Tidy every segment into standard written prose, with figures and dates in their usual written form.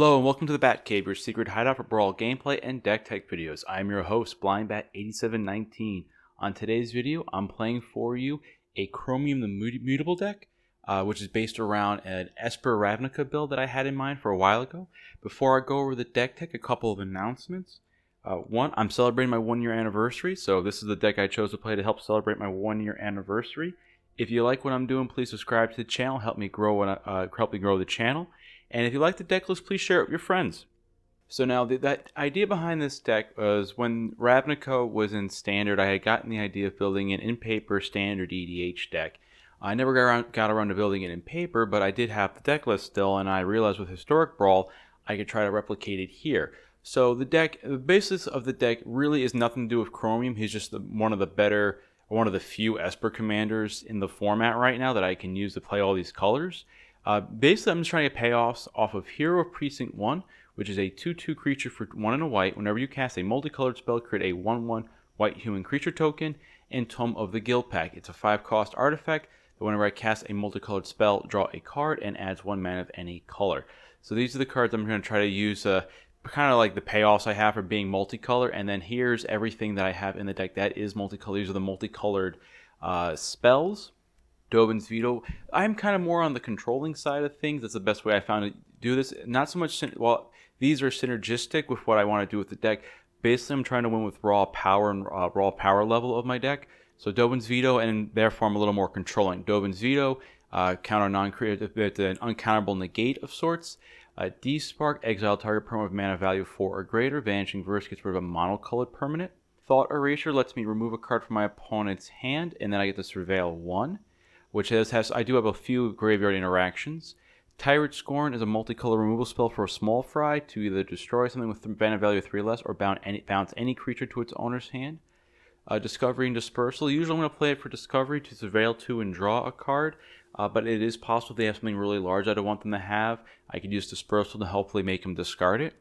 Hello and welcome to the Batcave, your secret hideout for Brawl gameplay and deck tech videos. I'm your host, BlindBat8719. On today's video, I'm playing for you a Chromium the Mutable deck, which is based around an Esper Ravnica build that I had in mind for a while ago. Before I go over the deck tech, a couple of announcements. One, I'm celebrating my 1 year anniversary, so this is the deck I chose to play to help celebrate my 1 year anniversary. If you like what I'm doing, please subscribe to the channel, help me grow the channel. And if you like the deck list, please share it with your friends. So now, that idea behind this deck was when Ravnica was in Standard, I had gotten the idea of building an in-paper Standard EDH deck. I never got around to building it in paper, but I did have the deck list still, and I realized with Historic Brawl, I could try to replicate it here. So the basis of the deck really is nothing to do with Chromium. He's just one of the few Esper commanders in the format right now that I can use to play all these colors. Basically, I'm just trying to get payoffs off of Hero of Precinct One, which is a 2/2 creature for 1 and a white. Whenever you cast a multicolored spell, create a 1/1 white human creature token, and Tome of the Guildpact. It's a 5-cost artifact that whenever I cast a multicolored spell, draw a card and adds 1 mana of any color. So these are the cards I'm going to try to use, kind of like the payoffs I have for being multicolor. And then here's everything that I have in the deck that is multicolored. These are the multicolored spells. Dovin's Veto. I'm kind of more on the controlling side of things. That's the best way I found to do this. Not so much, these are synergistic with what I want to do with the deck. Basically, I'm trying to win with raw power and raw power level of my deck. So Dovin's Veto, and therefore I'm a little more controlling. Dovin's Veto, counter non-creative, it's an uncountable negate of sorts. D-Spark, exile target permanent with mana value 4 or greater. Vanishing Verse gets rid of a monocolored permanent. Thought Erasure lets me remove a card from my opponent's hand, and then I get to Surveil 1. I do have a few graveyard interactions. Tyrant Scorn is a multicolor removal spell for a small fry to either destroy something with mana value 3 or less, or bounce any creature to its owner's hand. Discovery and Dispersal. Usually I'm going to play it for Discovery to Surveil 2 and draw a card, but it is possible they have something really large I don't want them to have. I could use Dispersal to hopefully make them discard it.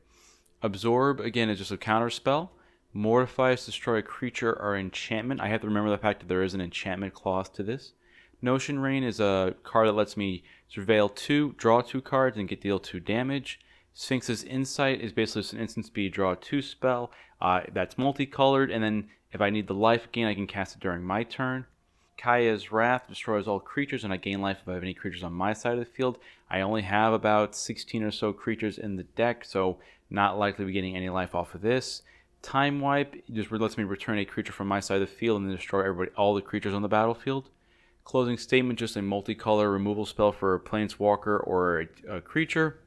Absorb, again, is just a counter spell. Mortify is destroy a creature or enchantment. I have to remember the fact that there is an enchantment clause to this. Notion Rain is a card that lets me Surveil 2, draw 2 cards, and deal 2 damage. Sphinx's Insight is basically just an instant speed draw 2 spell. That's multicolored, and then if I need the life gain, I can cast it during my turn. Kaya's Wrath destroys all creatures, and I gain life if I have any creatures on my side of the field. I only have about 16 or so creatures in the deck, so not likely to be getting any life off of this. Time Wipe just lets me return a creature from my side of the field and then destroy all the creatures on the battlefield. Closing Statement, just a multicolor removal spell for a planeswalker or a creature.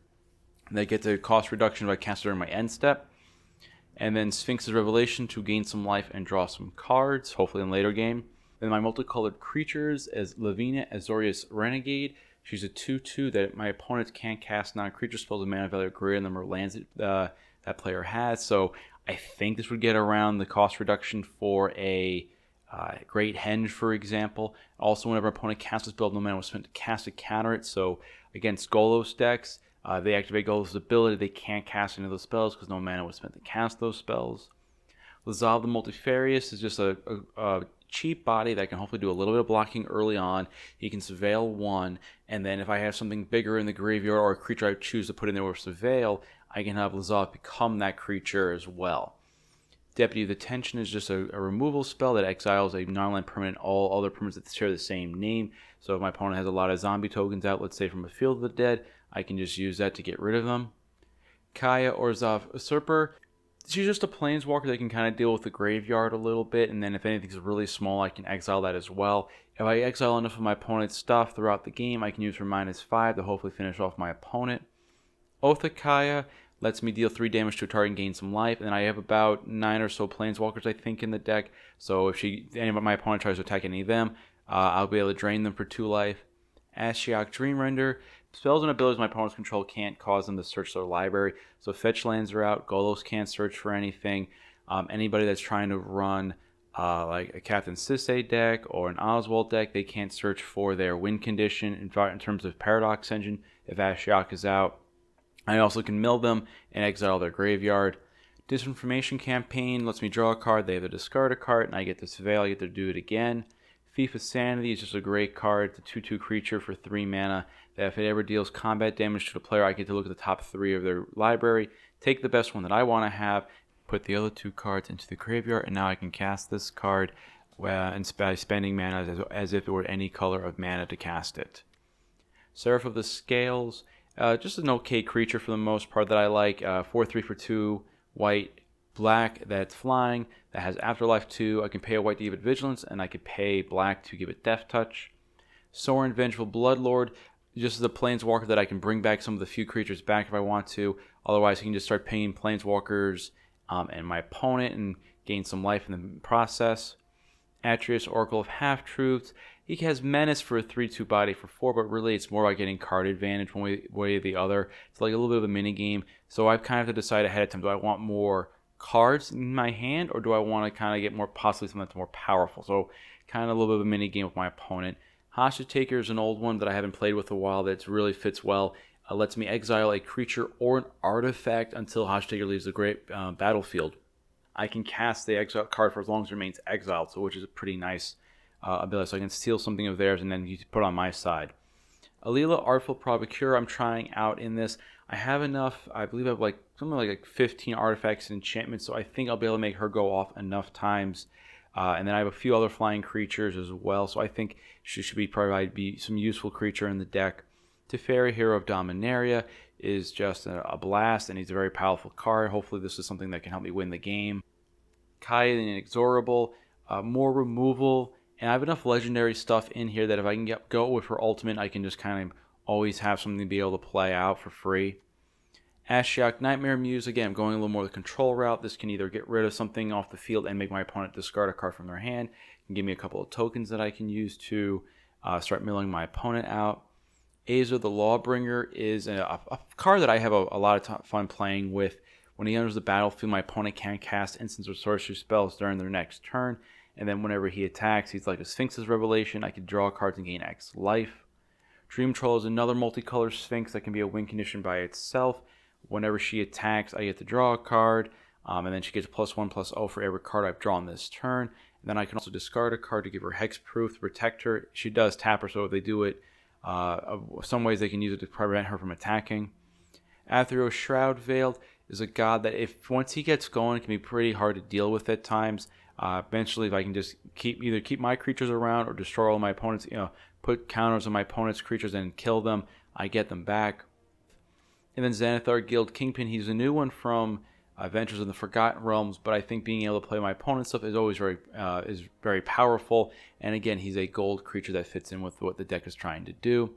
They get the cost reduction if I cast it during my end step. And then Sphinx's Revelation to gain some life and draw some cards, hopefully in later game. Then my multicolored creatures is Lavina Azorius Renegade. She's a 2/2 that my opponents can't cast non-creature spells with mana value greater than the number of lands that player has. So I think this would get around the cost reduction for a Great Henge, for example. Also, whenever an opponent casts this build, no mana was spent to cast it, counter it. So against Golos decks, they activate Golos' ability. They can't cast any of those spells because no mana was spent to cast those spells. Lazav the Multifarious is just a cheap body that can hopefully do a little bit of blocking early on. He can Surveil 1, and then if I have something bigger in the graveyard or a creature I choose to put in there with Surveil, I can have Lazav become that creature as well. Deputy of Detention is just a removal spell that exiles a non-land permanent, all other permanents that share the same name. So if my opponent has a lot of zombie tokens out, let's say from a Field of the Dead, I can just use that to get rid of them. Kaya Orzhov Usurper. She's just a planeswalker that can kind of deal with the graveyard a little bit, and then if anything's really small, I can exile that as well. If I exile enough of my opponent's stuff throughout the game, I can use her -5 to hopefully finish off my opponent. Oath of Kaya lets me deal 3 damage to a target and gain some life, and I have about 9 or so planeswalkers, I think, in the deck. So if any of my opponent tries to attack any of them, I'll be able to drain them for 2 life. Ashiok Dreamrender. Spells and abilities my opponent's control can't cause them to search their library. So fetch lands are out. Golos can't search for anything. Anybody that's trying to run like a Captain Sisay deck or an Oswald deck, they can't search for their win condition in terms of Paradox Engine if Ashiok is out. I also can mill them and exile their graveyard. Disinformation Campaign lets me draw a card. They have to discard a card, and I get to Surveil. I get to do it again. Thief of Sanity is just a great card. It's a 2/2 creature for 3 mana that if it ever deals combat damage to the player, I get to look at the top 3 of their library, take the best one that I want to have, put the other 2 cards into the graveyard, and now I can cast this card and by spending mana as if it were any color of mana to cast it. Seraph of the Scales, just an okay creature for the most part that I like. 4/3 for 2, white, black, that's flying, that has Afterlife 2. I can pay a white to give it Vigilance, and I can pay black to give it Death Touch. Sorin, Vengeful Bloodlord, just as a planeswalker that I can bring back some of the few creatures back if I want to. Otherwise, I can just start paying planeswalkers and my opponent and gain some life in the process. Atreus, Oracle of Half-Truths. He has Menace for a 3/2 body for 4, but really it's more about getting card advantage one way or the other. It's like a little bit of a mini game. So I kind of have to decide ahead of time, do I want more cards in my hand, or do I want to kind of get more, possibly something that's more powerful? So kind of a little bit of a mini game with my opponent. Hostage Taker is an old one that I haven't played with a while that really fits well. Lets me exile a creature or an artifact until Hostage Taker leaves the great battlefield. I can cast the exile card for as long as it remains exiled, so which is a pretty nice ability. So I can steal something of theirs and then you put it on my side. Alila, Artful Provocateur, I'm trying out in this. I have enough, I believe I have like something like 15 artifacts and enchantments, so I think I'll be able to make her go off enough times. And then I have a few other flying creatures as well, so I think she should be some useful creature in the deck. Teferi, Hero of Dominaria, is just a blast, and he's a very powerful card. Hopefully this is something that can help me win the game. Kaya, the Inexorable, more removal, and I have enough legendary stuff in here that if I can go with her ultimate, I can just kind of always have something to be able to play out for free. Ashiok, Nightmare Muse, again, I'm going a little more the control route. This can either get rid of something off the field and make my opponent discard a card from their hand. It can give me a couple of tokens that I can use to start milling my opponent out. Azer, the Lawbringer, is a card that I have a lot of fun playing with. When he enters the battlefield, my opponent can't cast instants or sorcery spells during their next turn. And then whenever he attacks, he's like a Sphinx's Revelation. I can draw cards and gain X life. Dream Troll is another multicolored Sphinx that can be a win condition by itself. Whenever she attacks, I get to draw a card. And then she gets a +1/+0 for every card I've drawn this turn. And then I can also discard a card to give her hexproof to protect her. She does tap her, so if they do it, some ways they can use it to prevent her from attacking. Athreos, Shroud Veiled, is a god that once he gets going, it can be pretty hard to deal with at times. Eventually, if I can just keep my creatures around or destroy all my opponents, put counters on my opponent's creatures and kill them, I get them back. And then Xanathar Guild Kingpin, he's a new one from Adventures in the Forgotten Realms, but I think being able to play my opponent's stuff is always very powerful. And again, he's a gold creature that fits in with what the deck is trying to do.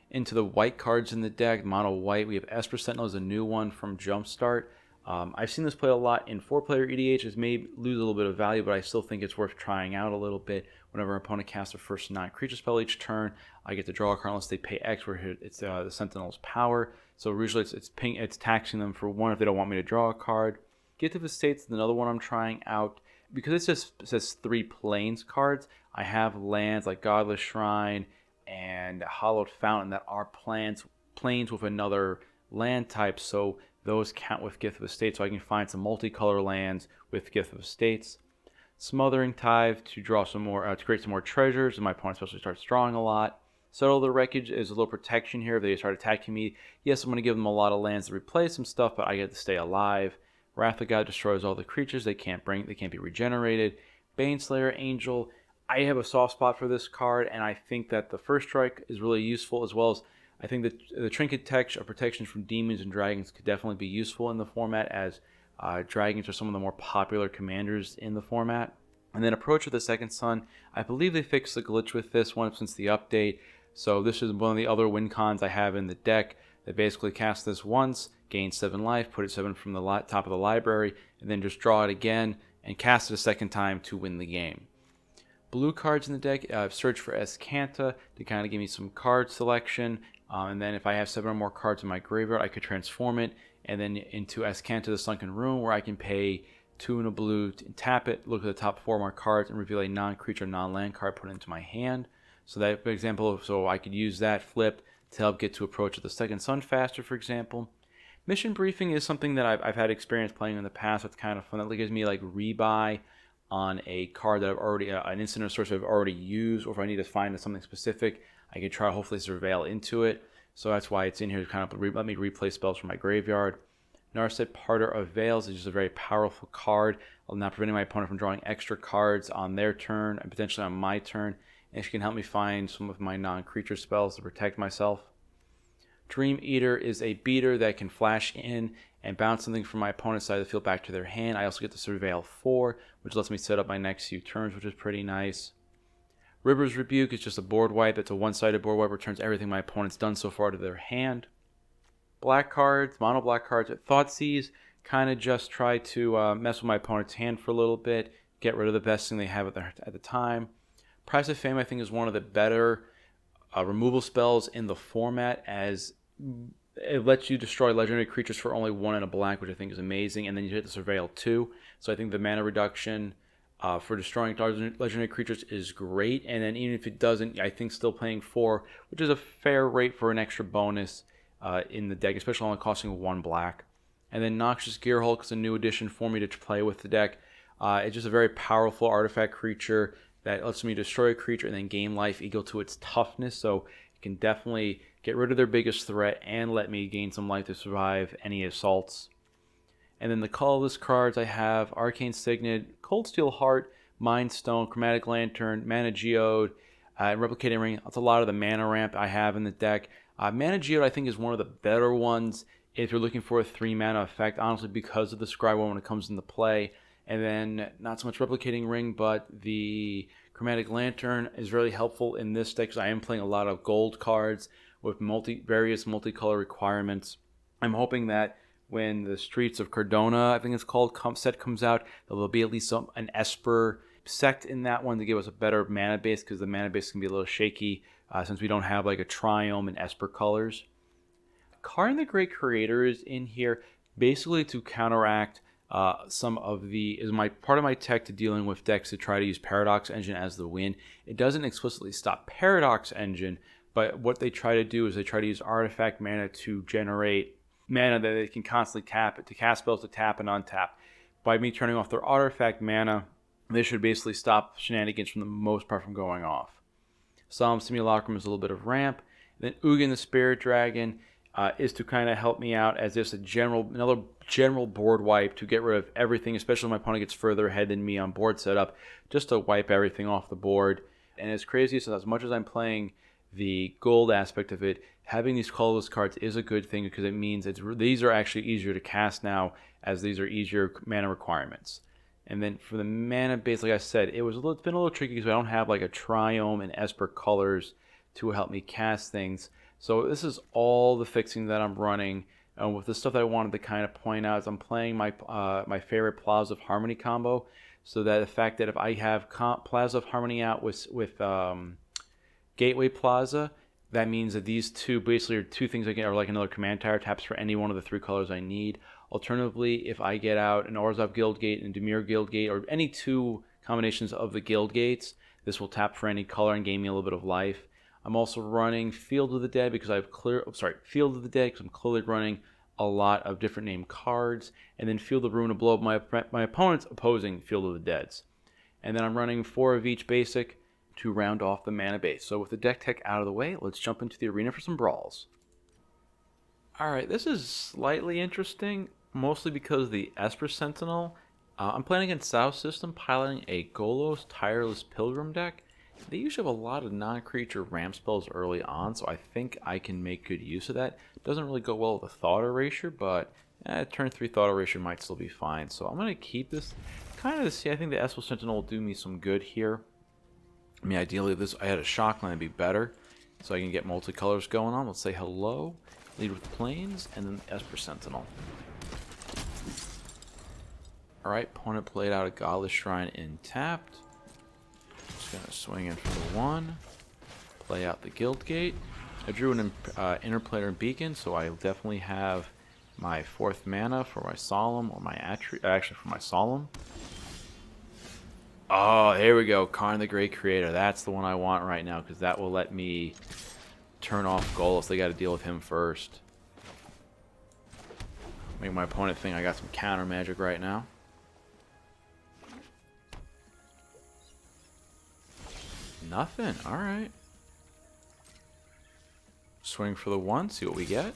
Into the white cards in the deck, mono white, we have Esper Sentinel is a new one from Jumpstart. I've seen this played a lot in 4-player EDH. It may lose a little bit of value, but I still think it's worth trying out a little bit. Whenever an opponent casts their first non-creature spell each turn, I get to draw a card unless they pay X, where it's the Sentinel's power. So usually it's taxing them for 1 if they don't want me to draw a card. Gift of Estates is another one I'm trying out. Because it says 3 plains cards, I have lands like Godless Shrine and Hallowed Fountain that are plains with another land type, so those count with Gift of Estates, so I can find some multicolor lands with Gift of Estates. Smothering Tithe to draw some more, to create some more treasures, and my opponent especially starts drawing a lot. Settle the Wreckage is a little protection here if they start attacking me. Yes, I'm going to give them a lot of lands to replace some stuff, but I get to stay alive. Wrath of God destroys all the creatures they can't be regenerated. Baneslayer Angel, I have a soft spot for this card, and I think that the first strike is really useful, as well as I think that the Trinket Tech of protections from demons and dragons could definitely be useful in the format, as dragons are some of the more popular commanders in the format. And then Approach of the Second Sun, I believe they fixed the glitch with this one since the update, so this is one of the other win cons I have in the deck that basically cast this once, gain 7 life, put it 7 from the top of the library, and then just draw it again and cast it a second time to win the game. Blue cards in the deck, I've searched for Escanta to kind of give me some card selection, and then if I have 7 or more cards in my graveyard, I could transform it, and then into Escanta the Sunken Room, where I can pay 2 and a blue to tap it, look at the top 4 more cards, and reveal a non-creature, non-land card, put it into my hand. So that, for example, so I could use that flip to help get to Approach of the Second Sun faster, for example. Mission Briefing is something that I've had experience playing in the past. It's kind of fun. That gives me like rebuy on a card that I've already, an instant or source I've already used, or if I need to find something specific, I can try to hopefully surveil into it. So that's why it's in here to kind of let me replay spells from my graveyard. Narset, Parter of Veils is just a very powerful card, not preventing my opponent from drawing extra cards on their turn and potentially on my turn. And she can help me find some of my non-creature spells to protect myself. Dream Eater is a beater that can flash in and bounce something from my opponent's side of the field back to their hand. I also get to Surveil 4, which lets me set up my next few turns, which is pretty nice. River's Rebuke is just a board wipe. It's a one-sided board wipe, returns everything my opponent's done so far to their hand. Black cards, mono black cards at Thoughtseize, kind of just try to mess with my opponent's hand for a little bit, get rid of the best thing they have at the time. Price of Fame, I think, is one of the better removal spells in the format, as it lets you destroy legendary creatures for only 1 and a black, which I think is amazing, and then you hit the Surveil 2. So I think the mana reduction for destroying legendary creatures is great, and then even if it doesn't, I think still paying 4, which is a fair rate for an extra bonus in the deck, especially only costing 1 black. And then Noxious Gearhulk is a new addition for me to play with the deck. It's just a very powerful artifact creature that lets me destroy a creature and then gain life equal to its toughness, so it can definitely get rid of their biggest threat and let me gain some life to survive any assaults. And then the colorless cards I have Arcane Signet, Cold Steel Heart, Mind Stone, Chromatic Lantern, Mana Geode, and Replicating Ring. That's a lot of the mana ramp I have in the deck. Mana Geode I think is one of the better ones if you're looking for a 3 mana effect, honestly, because of the Scry one when it comes into play. And then not so much Replicating Ring, but the Chromatic Lantern is really helpful in this deck because I am playing a lot of gold cards with various multicolor requirements. I'm hoping that when the Streets of Cardona, I think it's called, set comes out, there'll be at least an Esper sect in that one to give us a better mana base, because the mana base can be a little shaky since we don't have like a Triome and Esper colors. Karn the Great Creator is in here basically to counteract some of part of my tech to dealing with decks to try to use Paradox Engine as the win. It doesn't explicitly stop Paradox Engine, but what they try to do is they try to use artifact mana to generate mana that they can constantly tap, to cast spells to tap and untap. By me turning off their artifact mana, they should basically stop shenanigans from the most part from going off. Solemn Simulacrum is a little bit of ramp. Then Ugin the Spirit Dragon is to kind of help me out as just another general board wipe to get rid of everything, especially when my opponent gets further ahead than me on board setup, just to wipe everything off the board. And it's crazy, so as much as I'm playing the gold aspect of it, having these colorless cards is a good thing, because it means these are actually easier to cast now, as these are easier mana requirements. And then for the mana base, like I said, it's been a little tricky because I don't have like a Triome and Esper colors to help me cast things. So this is all the fixing that I'm running. And with the stuff that I wanted to kind of point out is I'm playing my favorite Plaza of Harmony combo. So that the fact that if I have Plaza of Harmony out with Gateway Plaza, that means that these two basically are two things I get, are like another command tower taps for any one of the 3 colors I need. Alternatively, if I get out an Orzhov Guildgate and Dimir Guildgate, or any 2 combinations of the Guildgates, this will tap for any color and gain me a little bit of life. I'm also running Field of the Dead because Field of the Dead because I'm clearly running a lot of different named cards, and then Field of Ruin to blow up my opponent's opposing Field of the Deads. And then I'm running 4 of each basic to round off the mana base. So with the deck tech out of the way, let's jump into the arena for some brawls. Alright, this is slightly interesting, mostly because of the Esper Sentinel. I'm playing against Southsystem, piloting a Golos Tireless Pilgrim deck. They usually have a lot of non-creature ramp spells early on, so I think I can make good use of that. Doesn't really go well with the Thought Erasure, but turn 3 Thought Erasure might still be fine. So I'm going to keep this kind of to see. I think the Esper Sentinel will do me some good here. I mean, ideally, I had a Shockland, it'd be better, so I can get multicolors going on. Let's say hello, lead with Plains, and then Esper Sentinel. Alright, opponent played out a Godless Shrine in tapped. Just gonna swing in for the 1, play out the Guildgate. I drew an Interplanar Beacon, so I definitely have my 4th mana for my Solemn, or actually for my Solemn. Oh, here we go. Karn the Great Creator. That's the one I want right now, because that will let me turn off Golos. They got to deal with him first. Make my opponent think I got some counter magic right now. Nothing. Alright. Swing for the 1, see what we get.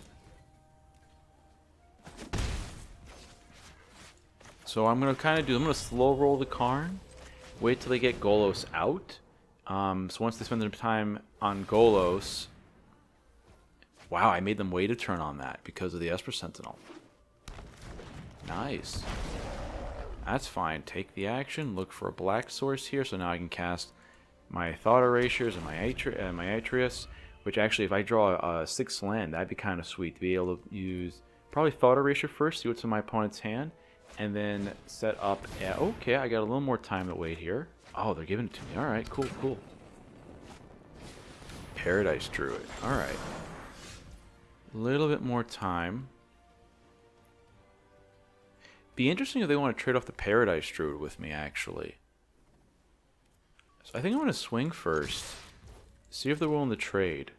So I'm going to I'm going to slow roll the Karn. Wait till they get Golos out. So once they spend their time on Golos... Wow, I made them wait a turn on that because of the Esper Sentinel. Nice. That's fine. Take the action. Look for a black source here. So now I can cast my Thought Erasures and my Atreus. Which actually, if I draw a 6th land, that'd be kind of sweet to be able to use probably Thought Erasure first, see what's in my opponent's hand, and then set up. Okay, I got a little more time to wait here. Oh, they're giving it to me. All right, cool, cool. Paradise Druid. All right. A little bit more time. Be interesting if they want to trade off the Paradise Druid with me, actually. So I think I'm going to swing first. See if they're willing to trade.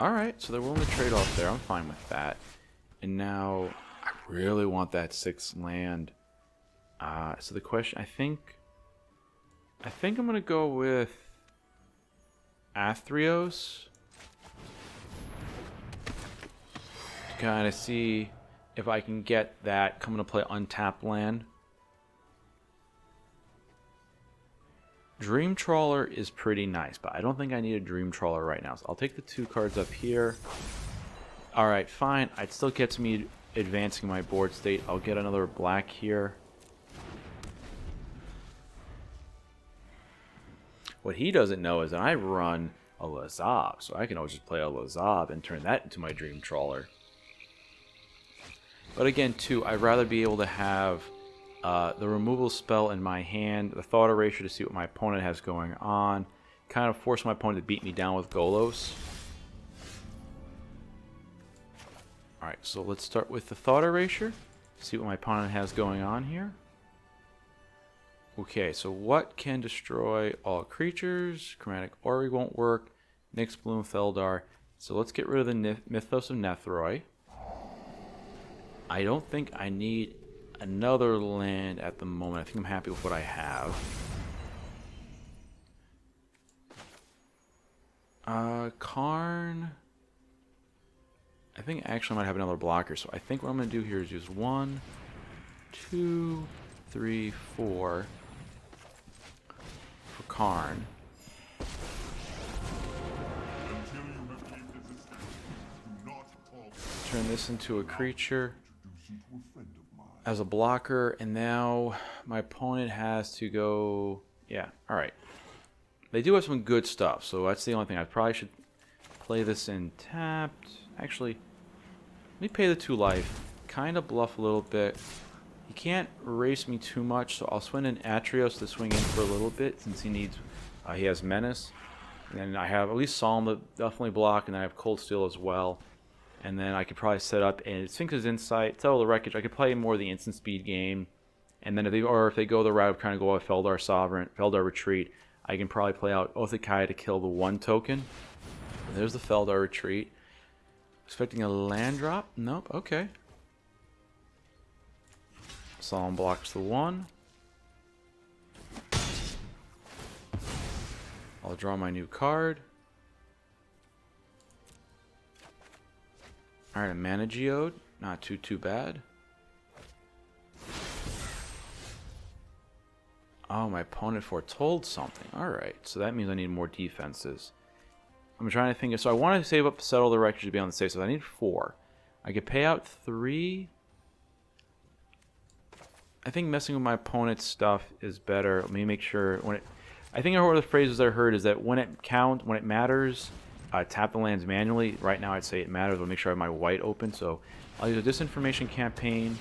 Alright, so they're willing to trade off there. I'm fine with that. And now, I really want that 6th land. So the question, I think I'm going to go with Athreos. To kind of see if I can get that coming to play untapped land. Dream Trawler is pretty nice, but I don't think I need a Dream Trawler right now. So I'll take the 2 cards up here. Alright, fine. It still gets me advancing my board state. I'll get another black here. What he doesn't know is that I run a Lazob, so I can always just play a Lazob and turn that into my Dream Trawler. But again, too, I'd rather be able to have the removal spell in my hand, the Thought Erasure to see what my opponent has going on, kind of force my opponent to beat me down with Golos. Alright, so let's start with the Thought Erasure, see what my opponent has going on here. Okay, so what can destroy all creatures? Chromatic Ori won't work. Nyx Bloom Feldar. So let's get rid of the Mythos of Nethroi. I don't think I need another land at the moment. I think I'm happy with what I have. Karn. I think actually I might have another blocker. So I think what I'm going to do here is use 1, 2, 3, 4 for Karn. Turn this into a creature as a blocker, and now my opponent has to go. Yeah, alright. They do have some good stuff, so that's the only thing. I probably should play this in tapped. Actually, let me pay the 2 life. Kind of bluff a little bit. He can't erase me too much, so I'll swing in Atrios to swing in for a little bit since he needs. He has Menace, and then I have at least Solemn to definitely block, and I have Cold Steel as well. And then I could probably set up and Sphinx's Insight, Settle the Wreckage. I could play more of the instant speed game, and then if they go the route of kind of go with Feldar Sovereign, Feldar Retreat, I can probably play out Oath of Kai to kill the 1 token. And there's the Feldar Retreat. Expecting a land drop? Nope. Okay. Solemn blocks the 1. I'll draw my new card. Alright, a Mana Geode. Not too bad. Oh, my opponent foretold something. Alright, so that means I need more defenses. I'm trying to think. So I want to save up Settle the Wreckage to be on the safe side. I need 4. I could pay out 3. I think messing with my opponent's stuff is better. Let me make sure. I think one of the phrases I heard is that when it matters, tap the lands manually. Right now I'd say it matters. I'll make sure I have my white open. So I'll use a Disinformation Campaign.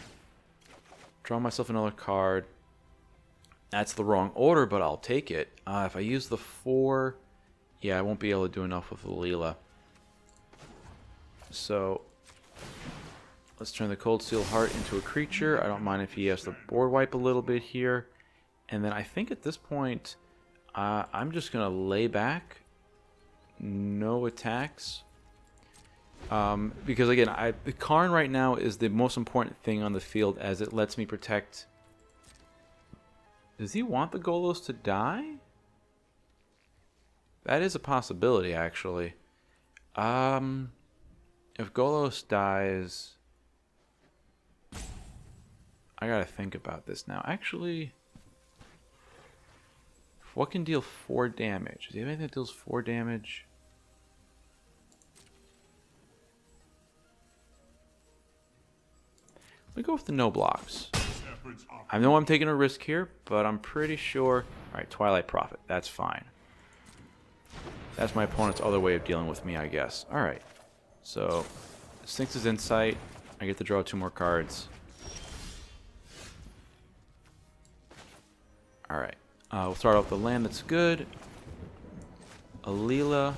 Draw myself another card. That's the wrong order, but I'll take it. If I use the 4, yeah, I won't be able to do enough with the Leela. So let's turn the Cold Steel Heart into a creature. I don't mind if he has to board wipe a little bit here. And then I think at this point, I'm just going to lay back. No attacks. Because again, the Karn right now is the most important thing on the field as it lets me protect. Does he want the Golos to die? That is a possibility, actually. If Golos dies, I gotta think about this now. Actually, what can deal 4 damage? Does he have anything that deals 4 damage? Let me go with the no blocks. I know I'm taking a risk here, but I'm pretty sure... Alright, Twilight Prophet. That's fine. That's my opponent's other way of dealing with me, I guess. Alright. So, Sphinx's Insight. I get to draw 2 more cards. Alright. We'll start off the land that's good. Alila.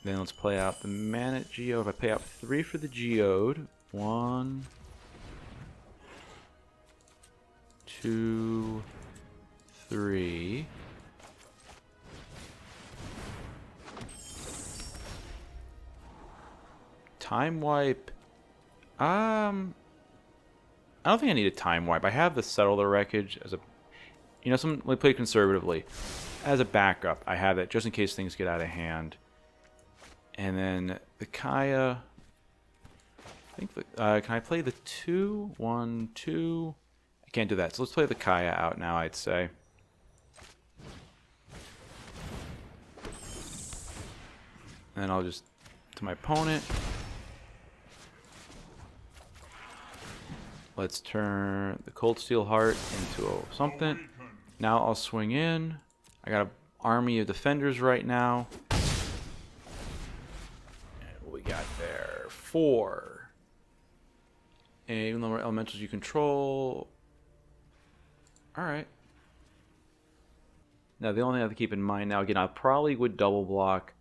Then let's play out the mana Geode. If I pay out 3 for the Geode. 1, 2, 3. Time wipe. I don't think I need a time wipe. I have the Settle the Wreckage as a, let me play conservatively. As a backup, I have that just in case things get out of hand. And then the Kaya. I think can I play the 2? 1, 2. I can't do that. So let's play the Kaya out now, I'd say. And then I'll just to my opponent. Let's turn the Cold Steel Heart into something. Now I'll swing in. I got an army of defenders right now. And what we got there? 4. And even though we're elementals you control. Alright. Now the only thing I have to keep in mind now, again, I probably would double block.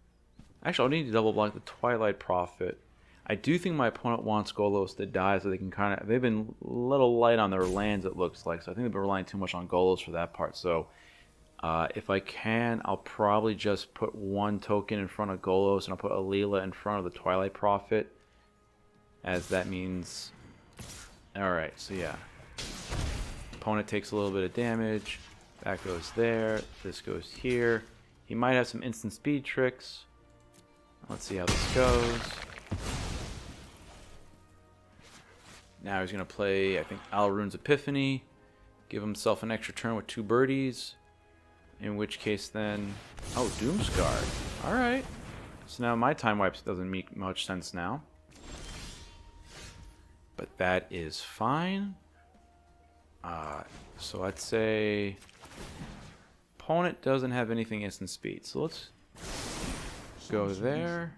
Actually, I'll need to double block the Twilight Prophet. I do think my opponent wants Golos to die so they can kind of... They've been a little light on their lands, it looks like. So I think they've been relying too much on Golos for that part. So if I can, I'll probably just put 1 token in front of Golos and I'll put Alila in front of the Twilight Prophet. As that means... Alright, so yeah. Opponent takes a little bit of damage. That goes there. This goes here. He might have some instant speed tricks. Let's see how this goes. Now he's going to play, I think, Alrune's Epiphany. Give himself an extra turn with 2 birdies. In which case then... Oh, Doomscar. Alright. So now my time wipes doesn't make much sense now. But that is fine. So I'd say... Opponent doesn't have anything instant speed. So let's go there.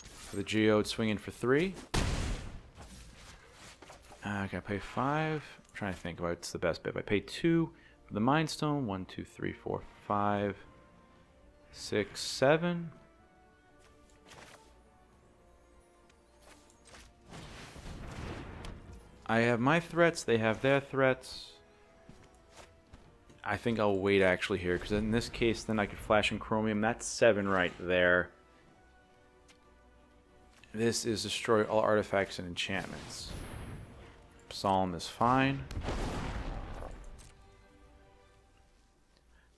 For the Geode, swing in for 3. I gotta pay 5. I'm trying to think about what's the best bit. I pay 2 for the Mind Stone. 1, 2, 3, 4, 5, 6, 7. I have my threats. They have their threats. I think I'll wait actually here because in this case, then I could flash in Chromium. That's 7 right there. This is destroy all artifacts and enchantments. Psalm is fine.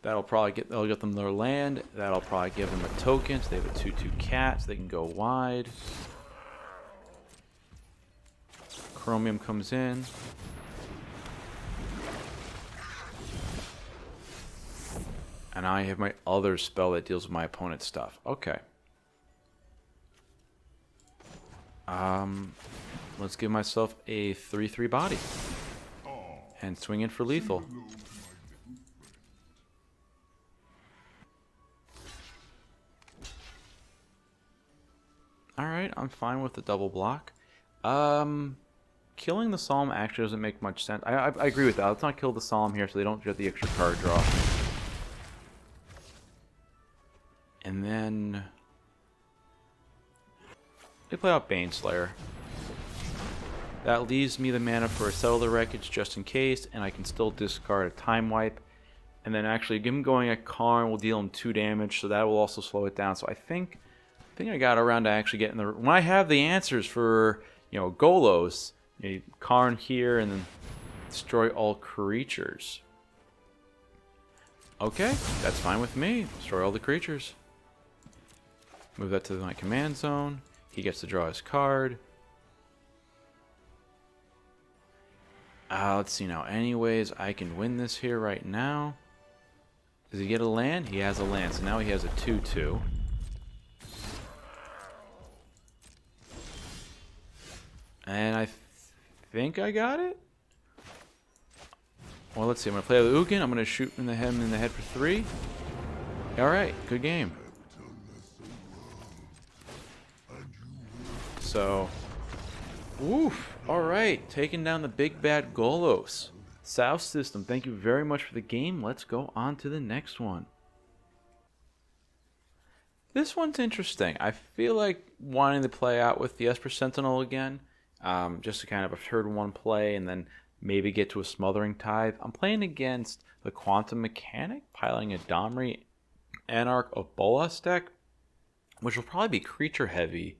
That'll get them their land. That'll probably give them a token. So they have a 2/2 cat, so they can go wide. Chromium comes in. And I have my other spell that deals with my opponent's stuff. Okay. Let's give myself a 3/3 body. And swing in for lethal. Alright, I'm fine with the double block. Killing the Solemn actually doesn't make much sense. I agree with that. Let's not kill the Solemn here so they don't get the extra card draw. And then... they play out Baneslayer. That leaves me the mana for a Settle the Wreckage just in case, and I can still discard a Time Wipe. And then actually him going at Karn will deal him 2 damage, so that will also slow it down. So I think I got around to actually getting the... When I have the answers for, you know, Golos, you know, Karn here and then destroy all creatures. Okay, that's fine with me. Destroy all the creatures. Move that to my command zone. He gets to draw his card. Let's see now. Anyways, I can win this here right now. Does he get a land? He has a land, so now he has a 2/2. And I think I got it? Well, let's see. I'm going to play with Ugin. I'm going to shoot him in the head for 3. Alright, good game. So, woof. Alright, taking down the big bad Golos. Southsystem, thank you very much for the game. Let's go on to the next one. This one's interesting. I feel like wanting to play out with the Esper Sentinel again. Just to kind of a turn 1 play and then maybe get to a Smothering Tithe. I'm playing against the TheQuantumMechanic, piling a Domri Anarch of Bolas deck, which will probably be creature heavy.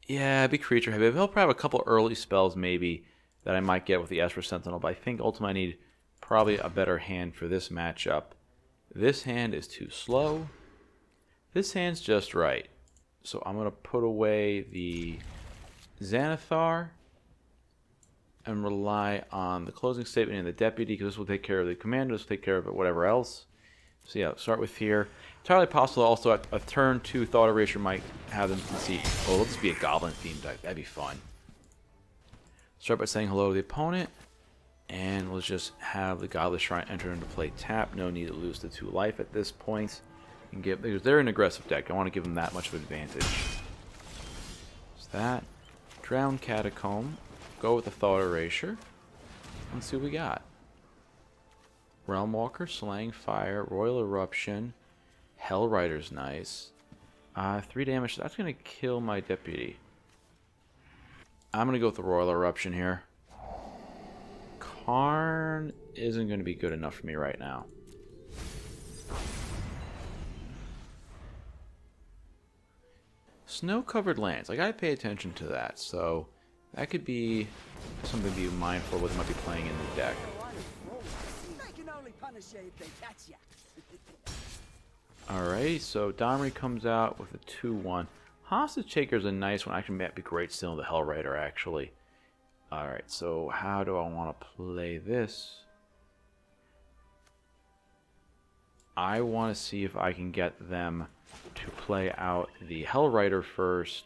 Yeah, it'd be creature heavy. He'll probably have a couple early spells maybe that I might get with the Esper Sentinel, but I think ultimately I need probably a better hand for this matchup. This hand is too slow. This hand's just right. So I'm going to put away the Xanathar and rely on the closing statement and the Deputy, because this will take care of the commander, this will take care of it, whatever else. So yeah, start with here. Entirely possible also at a turn 2 Thought Erasure might have them concede. Oh, let's be a Goblin themed deck. That'd be fun. Start by saying hello to the opponent, and we'll just have the Godless Shrine enter into play tap. No need to lose the 2 life at this point. And because they're an aggressive deck, I want to give them that much of an advantage. So that. Drown Catacomb. Go with the Thought Erasure. Let's see what we got. Realmwalker, Slaying Fire, Royal Eruption, Hellrider's nice. 3 damage. That's going to kill my Deputy. I'm going to go with the Royal Eruption here. Karn isn't going to be good enough for me right now. Snow-covered lands. I got to pay attention to that. So that could be something to be mindful of what they might be playing in the deck. Alright, so Domri comes out with a 2/1. Hostage Taker is a nice one. Actually, might be great still in the Hellrider, actually. Alright, so how do I want to play this? I want to see if I can get them to play out the Hellrider first.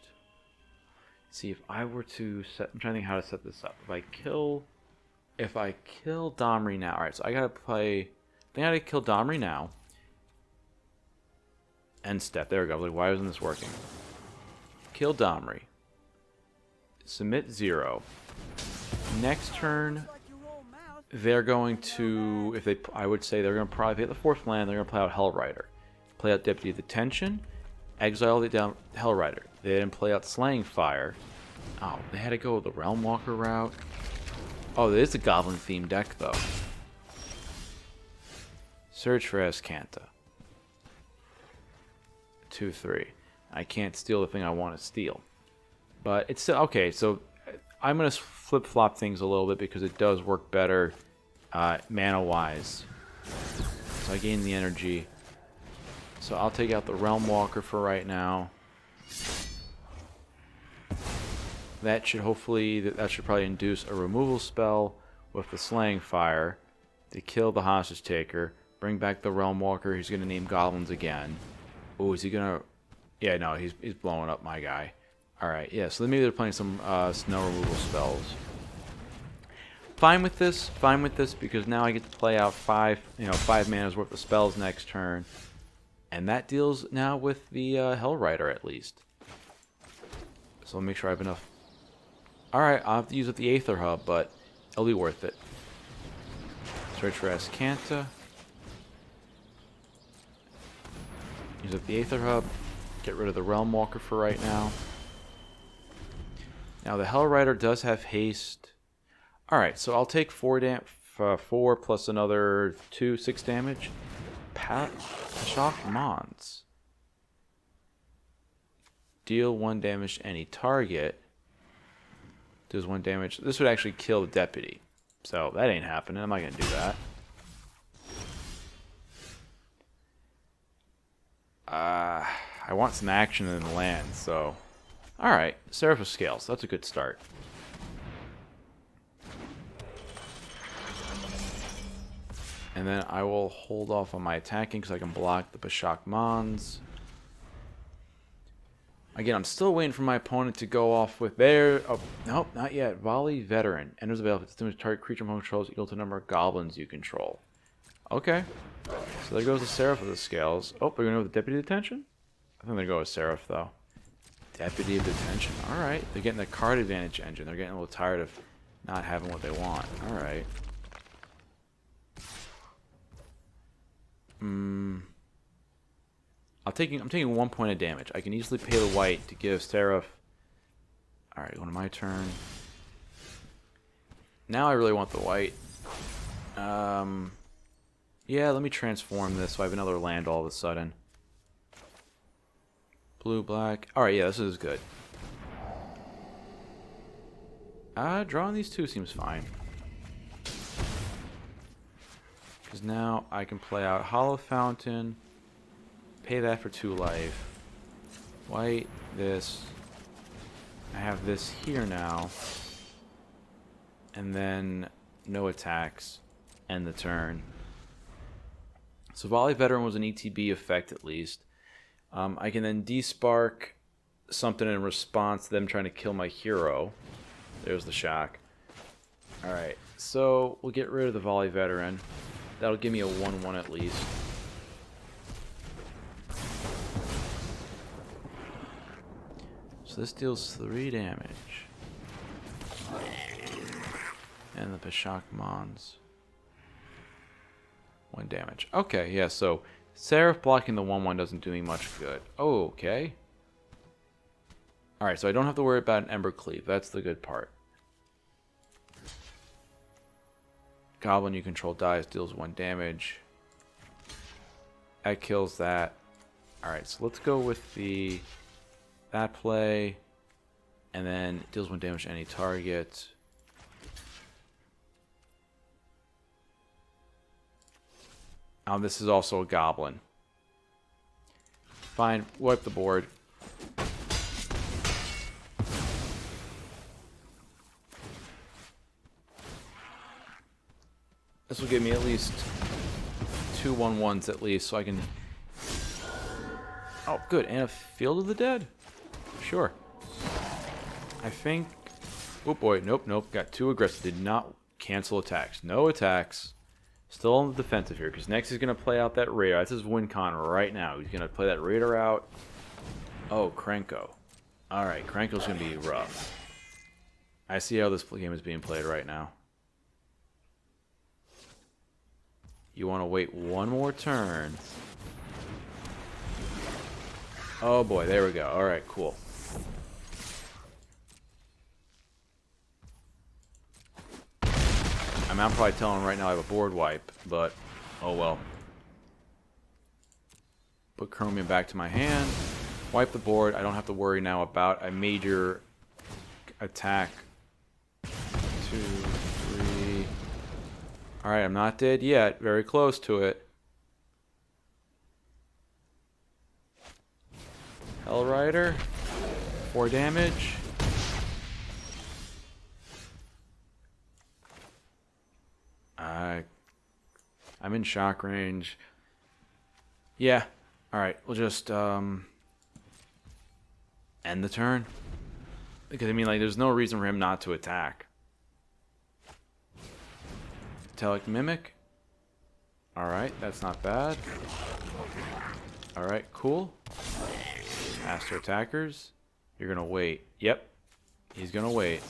See, if I were to set... I'm trying to think how to set this up. If I kill Domri now... Alright, so I gotta play... I think I gotta kill Domri now. End step. There we go. Like, why isn't this working? Kill Domri. Submit 0. Next turn, they're going to... I would say they're going to probably hit the 4th land. They're going to play out Hellrider. Play out Deputy of Detention. Exile the down Hellrider. They didn't play out Slaying Fire. Oh, they had to go the Realmwalker route. Oh, it is a Goblin-themed deck, though. Search for Escanta. 2/3. I can't steal the thing I want to steal. But it's still... Okay, so I'm going to flip-flop things a little bit because it does work better mana-wise. So I gain the energy. So I'll take out the Realmwalker for right now. That should probably induce a removal spell with the Slaying Fire to kill the Hostage Taker. Bring back the Realmwalker. He's going to name Goblins again. Oh, is he going to... Yeah, no, he's blowing up my guy. Alright, yeah, so maybe they're playing some snow removal spells. Fine with this, because now I get to play out 5 mana's worth of spells next turn. And that deals now with the Hellrider, at least. So I'll make sure I have enough. Alright, I'll have to use up the Aether Hub, but it'll be worth it. Search for Escanta. Use up the Aether Hub. Get rid of the Realmwalker for right now. Now the Hellrider does have haste. Alright, so I'll take 4 4 plus another 2, 6 damage. Shock Mons. Deal 1 damage to any target. Does 1 damage. This would actually kill the deputy. So that ain't happening. I'm not going to do that. I want some action in the land, so... Alright, Seraph of Scales. That's a good start. And then I will hold off on my attacking because I can block the Bashak Mons. Again, I'm still waiting for my opponent to go off with their... Oh, nope, not yet. Volley Veteran. Enters the battlefield. System target creature opponent controls equal to the number of goblins you control. Okay. So there goes the Seraph of the Scales. Oh, they're going to go with the Deputy of Detention? I think they're going to go with Seraph, though. Deputy of Detention. Alright. They're getting the card advantage engine. They're getting a little tired of not having what they want. Alright. I'm taking 1 point of damage. I can easily pay the white to give Seraph. Alright, going to my turn. Now I really want the white. Yeah, let me transform this so I have another land all of a sudden. Blue, black. Alright, yeah, this is good. Drawing these two seems fine. Because now I can play out Hallowed Fountain. Pay that for 2 life. White, this. I have this here now. And then no attacks. End the turn. So Volley Veteran was an ETB effect at least. I can then despark something in response to them trying to kill my hero. There's the shock. Alright, so we'll get rid of the Volley Veteran. That'll give me a 1-1 at least. So this deals 3 damage. And the Bashak Mons. 1 damage. Okay, yeah, so Seraph blocking the 1-1 doesn't do me much good. Oh, okay. Alright, so I don't have to worry about an Ember Cleave. That's the good part. Goblin you control dies, deals 1 damage. That kills that. Alright, so let's go with that play. And then it deals 1 damage to any target. This is also a goblin. Fine, wipe the board. This will give me at least 2 1-1s at least, so I can... Oh, good, and a Field of the Dead? Sure. I think... Oh boy, nope, got too aggressive. Did not cancel attacks. No attacks. Still on the defensive here, because next he's going to play out that Raider. That's his win con right now. He's going to play that Raider out. Oh, Krenko. Alright, Krenko's going to be rough. I see how this game is being played right now. You want to wait 1 more turn. Oh boy, there we go. Alright, cool. I'm probably telling him right now I have a board wipe, but oh well. Put Chromium back to my hand. Wipe the board. I don't have to worry now about a major attack. 2, 3. Alright, I'm not dead yet. Very close to it. Hell Rider. 4 damage. I'm in shock range. Yeah. Alright, we'll just end the turn. Because, I mean, like, there's no reason for him not to attack. Telic Mimic. Alright, that's not bad. Alright, cool. Astro Attackers. You're gonna wait. Yep. He's gonna wait.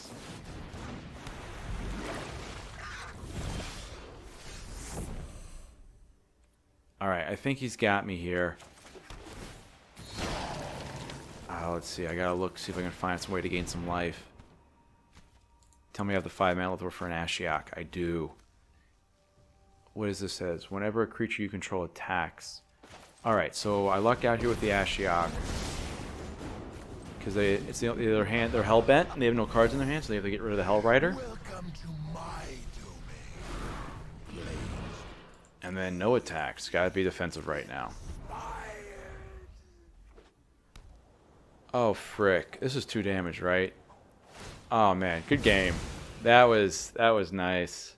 Alright, I think he's got me here. Let's see. I gotta look, see if I can find some way to gain some life. Tell me I have the 5 mana left over for an Ashiok. I do. what does this says? Whenever a creature you control attacks. Alright, so I luck out here with the Ashiok. Because it's their hand, they're hellbent, and they have no cards in their hand, so they have to get rid of the Hell Rider. Welcome to my domain. And then no attacks. Gotta be defensive right now. Oh, frick. This is 2 damage, right? Oh, man. Good game. That was nice.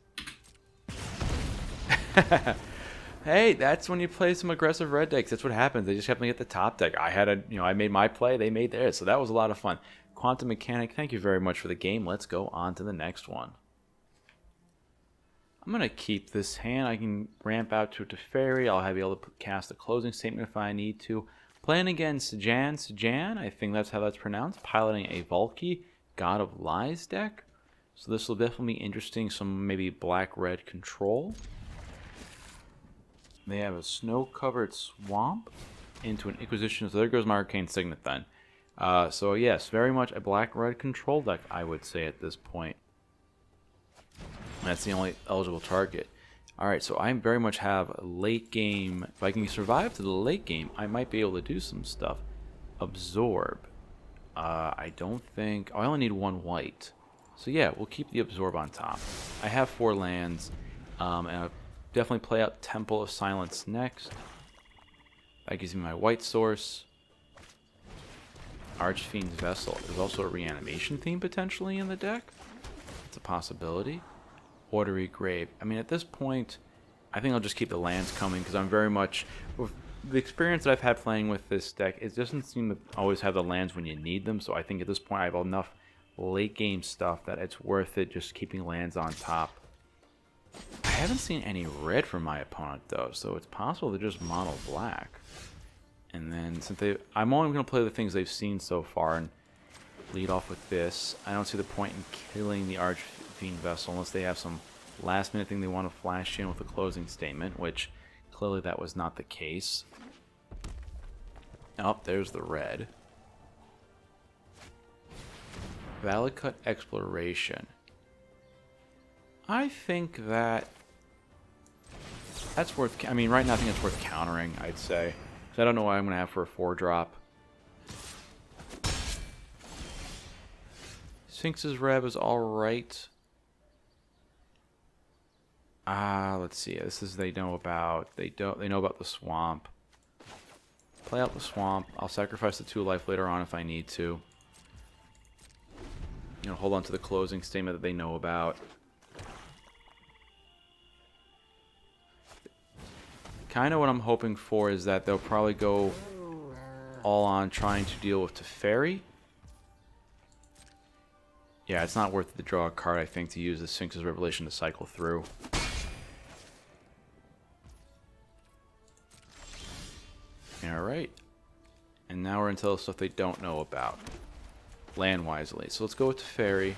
Hey, that's when you play some aggressive red decks. That's what happens. They just happen to get the top deck. I made my play. They made theirs. So that was a lot of fun. Quantum Mechanic, thank you very much for the game. Let's go on to the next one. I'm going to keep this hand. I can ramp out to a Teferi. I'll be able to cast a closing statement if I need to. Playing against SdjanSdjan, I think that's how that's pronounced. Piloting a Valki, God of Lies deck. So this will definitely be interesting. Some maybe black-red control. They have a snow-covered swamp into an Inquisition. So there goes my Arcane Signet then. So yes, very much a black-red control deck, I would say at this point. That's the only eligible target. Alright, so I very much have a late game. If I can survive to the late game, I might be able to do some stuff. Absorb. I don't think... Oh, I only need 1 white. So yeah, we'll keep the Absorb on top. I have 4 lands. And I'll definitely play out Temple of Silence next. That gives me my white source. Archfiend's Vessel. There's also a reanimation theme potentially in the deck. It's a possibility. Watery Grave. I mean, at this point, I think I'll just keep the lands coming because I'm very much... With the experience that I've had playing with this deck, it doesn't seem to always have the lands when you need them. So I think at this point I have enough late game stuff that it's worth it just keeping lands on top. I haven't seen any red from my opponent though, so it's possible they're just mono black. And then since I'm only going to play the things they've seen so far and lead off with this. I don't see the point in killing the Archfiend Vessel unless they have some last minute thing they want to flash in with a closing statement, which clearly that was not the case. Oh, there's the red. Valakut Exploration. I think that's worth... I mean, right now I think it's worth countering, I'd say. So I don't know what I'm going to have for a 4-drop. Sphinx's Rev is alright. Let's see. This is they know about the swamp. Play out the swamp. I'll sacrifice the 2 life later on if I need to. You know, hold on to the closing statement that they know about. Kind of what I'm hoping for is that they'll probably go all on trying to deal with Teferi. Yeah, it's not worth it to draw a card, I think, to use the Sphinx's Revelation to cycle through. Alright. And now we're into the stuff they don't know about. Land wisely. So let's go with Teferi.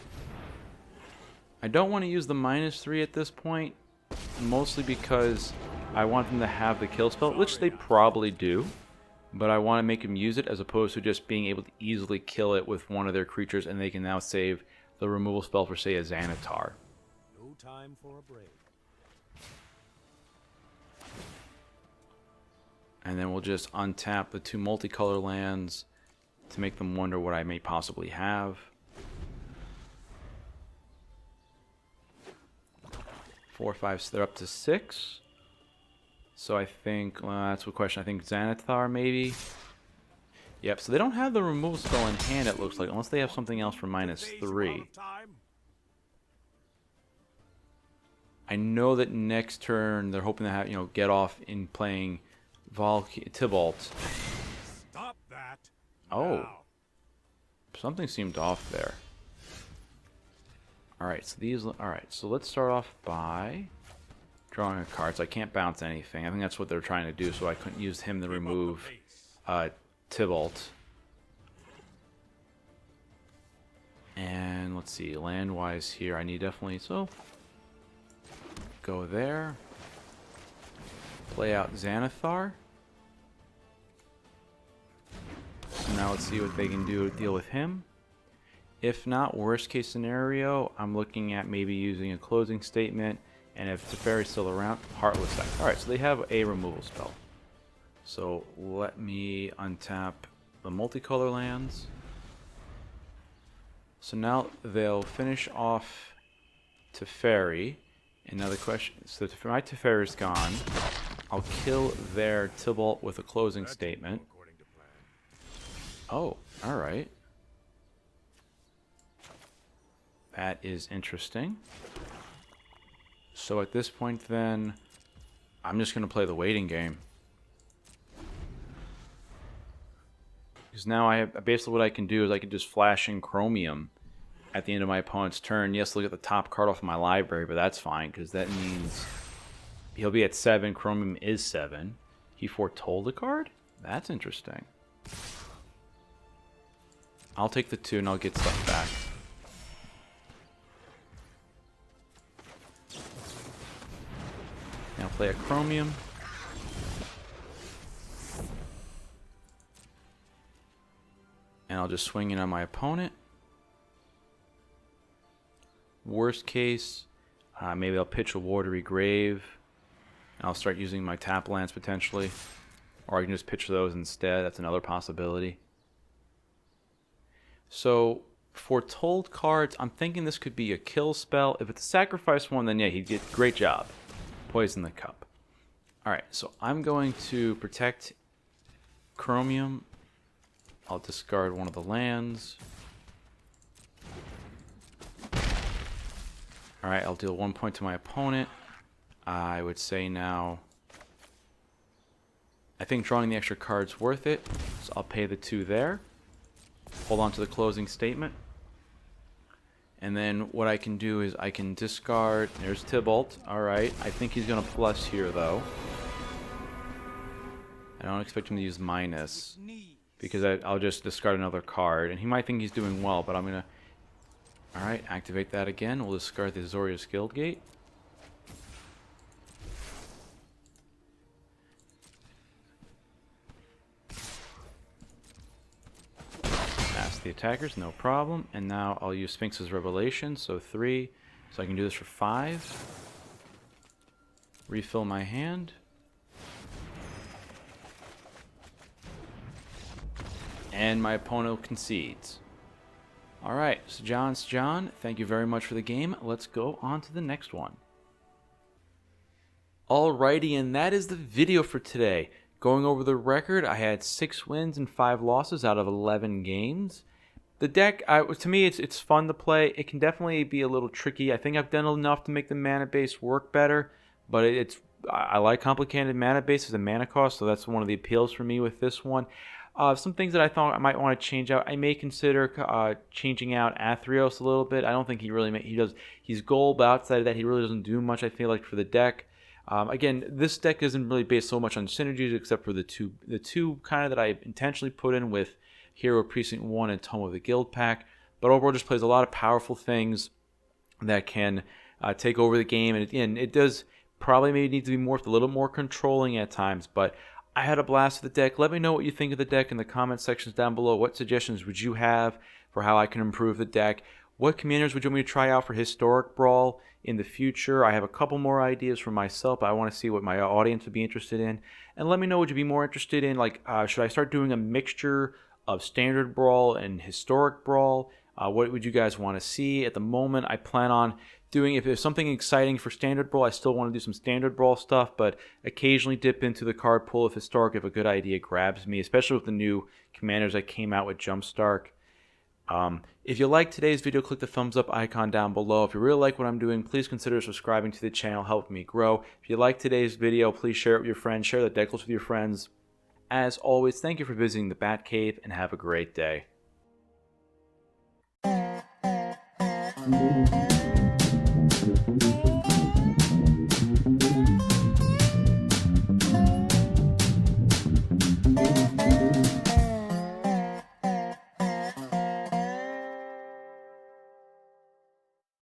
I don't want to use the -3 at this point. Mostly because I want them to have the kill spell, which they probably do. But I want to make them use it as opposed to just being able to easily kill it with one of their creatures and they can now save the removal spell for, say, a Xanatar. No time for a break. And then we'll just untap the 2 multicolor lands to make them wonder what I may possibly have. 4, 5, so they're up to 6. So I think, that's a question. I think Xanathar maybe. Yep, so they don't have the removal spell in hand, it looks like, unless they have something else for -3. I know that next turn they're hoping to have, you know, get off in playing Valki, Tybalt. Stop that. Oh. Now. Something seemed off there. Alright, so let's start off by drawing a card. So I can't bounce anything. I think that's what they're trying to do, so I couldn't use him to remove Tybalt. And let's see, land-wise here, I need definitely, so go there. Play out Xanathar. So now let's see what they can do to deal with him. If not, worst case scenario, I'm looking at maybe using a closing statement And if Teferi's still around, Heartless Sack. Alright, so they have a removal spell. So let me untap the multicolor lands. So now they'll finish off Teferi. And now the question, so if my Teferi is gone, I'll kill their Tybalt with a closing statement. Oh, alright. That is interesting. So at this point then, I'm just going to play the waiting game. Because now I have, basically what I can do is I can just flash in Chromium at the end of my opponent's turn. Yes, look at the top card off my library, but that's fine because that means he'll be at 7. Chromium is 7. He foretold a card? That's interesting. I'll take the 2 and I'll get stuff back. Now play a Chromium. And I'll just swing in on my opponent. Worst case, maybe I'll pitch a Watery Grave. And I'll start using my tap lands potentially. Or I can just pitch those instead. That's another possibility. So, foretold cards, I'm thinking this could be a kill spell. If it's a sacrifice one, then yeah, he did a great job. Poison the cup. Alright, so I'm going to protect Chromium. I'll discard one of the lands. Alright, I'll deal 1 point to my opponent. I would say now, I think drawing the extra card's worth it. So I'll pay the 2 there. Hold on to the closing statement. And then what I can do is I can discard. There's Tybalt. Alright. I think he's going to plus here, though. I don't expect him to use minus. Because I'll just discard another card. And he might think he's doing well, but I'm going to... Alright, activate that again. We'll discard the Azorius Guildgate. The attackers, no problem. And now I'll use Sphinx's Revelation, so 3. So I can do this for 5. Refill my hand. And my opponent concedes. Alright, so SdjanSdjan, thank you very much for the game. Let's go on to the next one. Alrighty, and that is the video for today. Going over the record, I had 6 wins and 5 losses out of 11 games. The deck, to me, it's fun to play. It can definitely be a little tricky. I think I've done enough to make the mana base work better, but I like complicated mana bases and mana cost, so that's one of the appeals for me with this one. Some things that I thought I might want to change out. I may consider changing out Athreos a little bit. I don't think he's gold, but outside of that, he really doesn't do much, I feel like, for the deck. Again, this deck isn't really based so much on synergies, except for the two kind of that I intentionally put in with Hero of Precinct One and Tome of the Guildpact. But overall, just plays a lot of powerful things that can take over the game. And it does probably maybe need to be a little more controlling at times. But I had a blast with the deck. Let me know what you think of the deck in the comment sections down below. What suggestions would you have for how I can improve the deck? What commanders would you want me to try out for Historic Brawl in the future? I have a couple more ideas for myself, but I want to see what my audience would be interested in. And let me know, would you be more interested in, like, should I start doing a mixture of Standard Brawl and Historic Brawl? What would you guys want to see? At the moment, I plan on doing, if there's something exciting for Standard Brawl, I still want to do some Standard Brawl stuff, but occasionally dip into the card pool of Historic if a good idea grabs me, especially with the new commanders that came out with Jumpstart. If you liked today's video, click the thumbs up icon down below. If you really like what I'm doing, please consider subscribing to the channel, help me grow. If you like today's video, please share it with your friends, share the deck list with your friends. As always, thank you for visiting the Batcave, and have a great day.